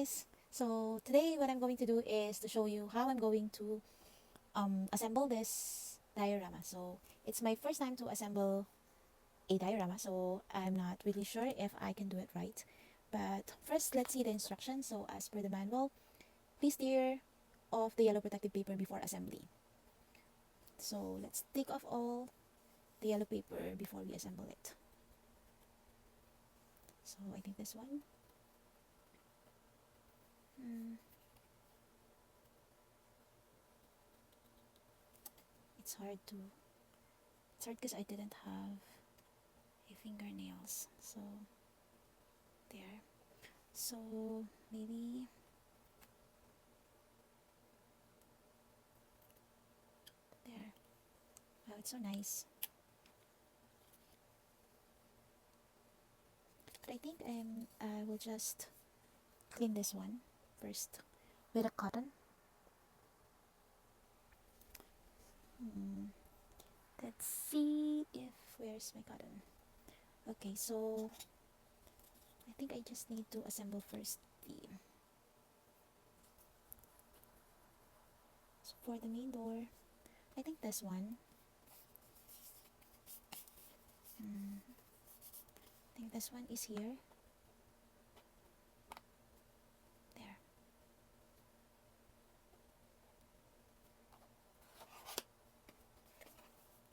guys! So today what I'm going to do is to show you how I'm going to assemble this diorama. So it's my first time to assemble a diorama, so I'm not really sure if I can do it right. But first, let's see the instructions. So as per the manual, please tear off the yellow protective paper before assembly. So let's take off all the yellow paper before we assemble it. So I think this one. It's hard to, it's hard because I didn't have a fingernails. So there. So maybe there. Wow, it's so nice. But I think I will just clean this one first with a cotton. Let's see if where's my cotton. Okay, so I think I just need to assemble first the so for the main door. I think this one. I think this one is here. There.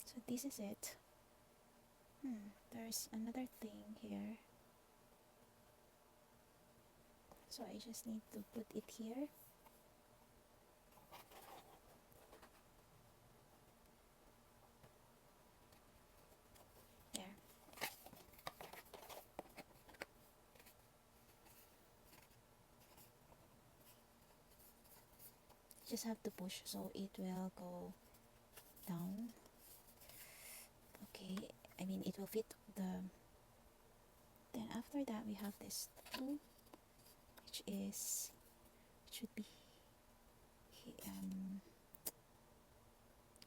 So this is it. There's another thing here. So I just need to put it here. There. Just have to push so it will go down. Okay, I mean it will fit the. Then after that we have this tool, which is should be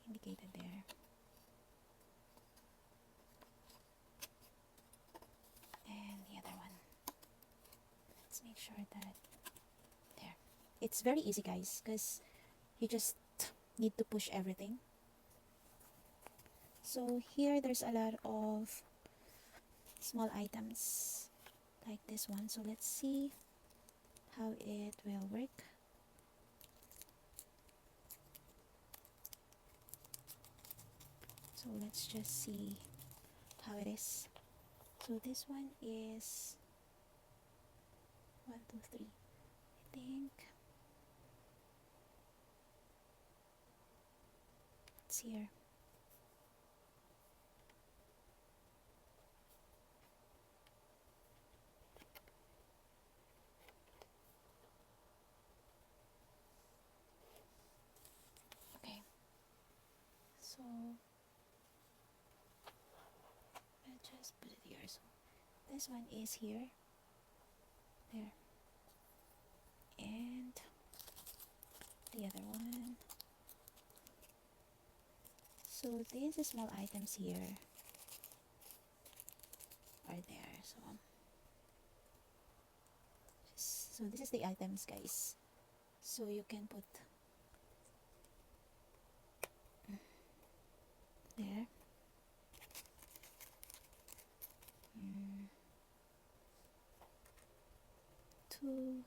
indicated there. And the other one. Let's make sure that there. It's very easy, guys, because you just need to push everything. So here there's a lot of small items like this one. So let's see how it will work. So let's just see how it is. So this one is 1, 2, 3. I think it's here. Okay. So let's just put it here. So this one is here. There. And the other one. So these small items here are there. So this is the items, guys. So you can put there. Two.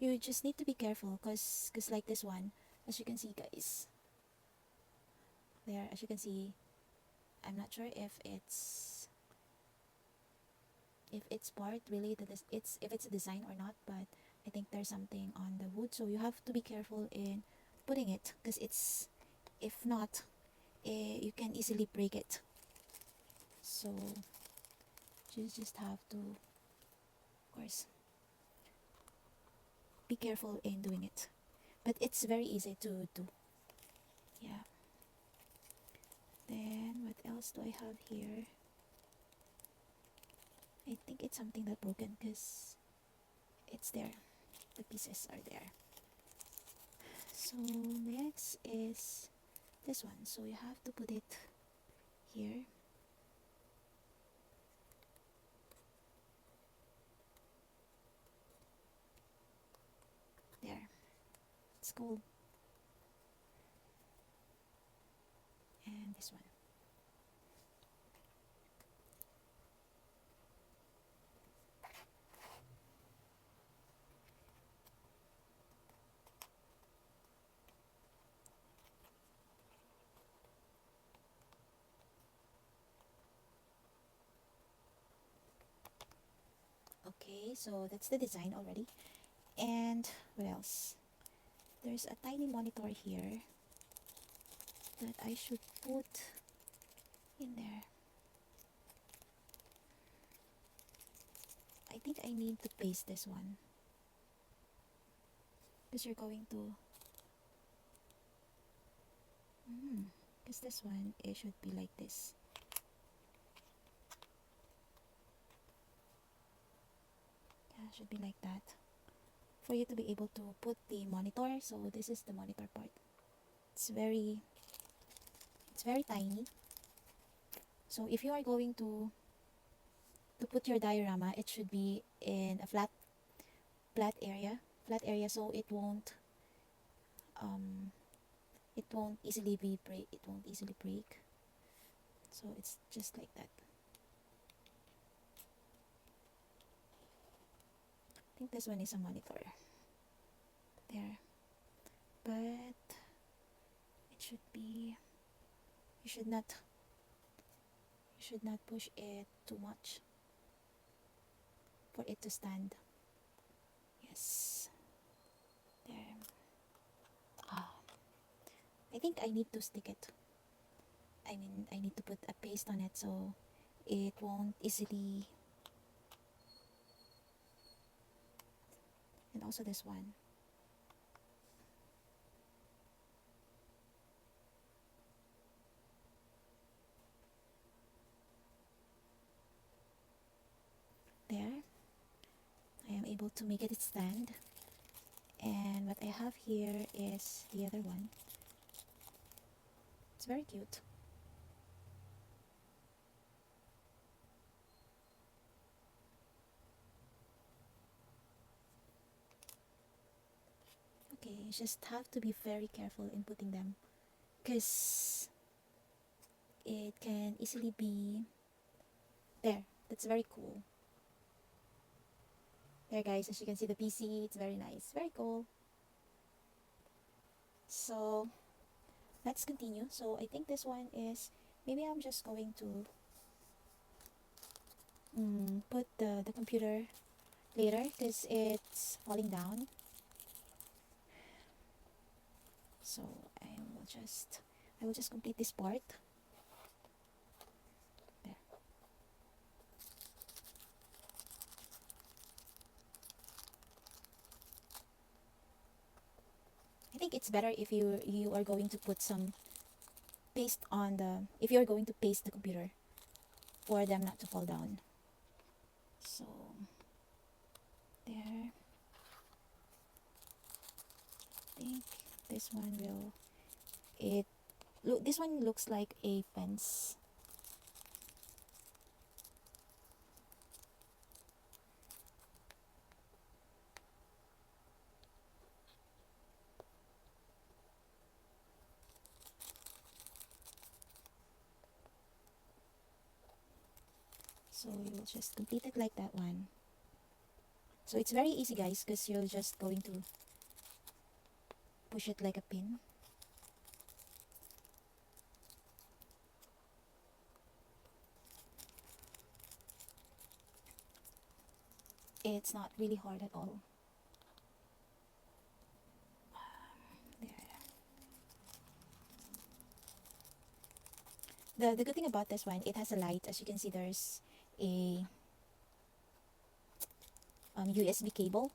You just need to be careful because like this one, as you can see, guys, there, as you can see, I'm not sure if it's part related, if it's a design or not, but I think there's something on the wood, so you have to be careful in putting it because it's, if not, you can easily break it. So you just have to, of course, be careful in doing it, but it's very easy to do. Yeah. Then what else do I have here? I think it's something that broken because it's there, the pieces are there. So next is this one, so you have to put it here. It's cool. And this one. Okay, so that's the design already. And what else? There's a tiny monitor here that I should put in there. I think I need to paste this one because you're going to because this one, it should be like this. Yeah, it should be like that for you to be able to put the monitor. So this is the monitor part. It's very tiny. So if you are going to put your diorama, it should be in a flat area, so it won't easily break. So it's just like that. I think this one is a monitor there, but it should be, you should not push it too much for it to stand. Yes, there. Ah, I think I need to stick it. I mean, I need to put a paste on it so it won't easily. And also this one. There, I am able to make it stand. And what I have here is the other one. It's very cute. Okay, you just have to be very careful in putting them because it can easily be there. That's very cool. There guys, as you can see the PC, it's very nice, very cool. So let's continue. So I think this one is, maybe I'm just going to put the computer later because it's falling down. So I will just complete this part. There. I think it's better if you are going to put some paste on the, if you're going to paste the computer for them not to fall down. So there. I think this one will, this one looks like a fence. So you'll just complete it like that one. So it's very easy guys because you're just going to push it like a pin. It's not really hard at all. There. The good thing about this one, it has a light. As you can see, there's a USB cable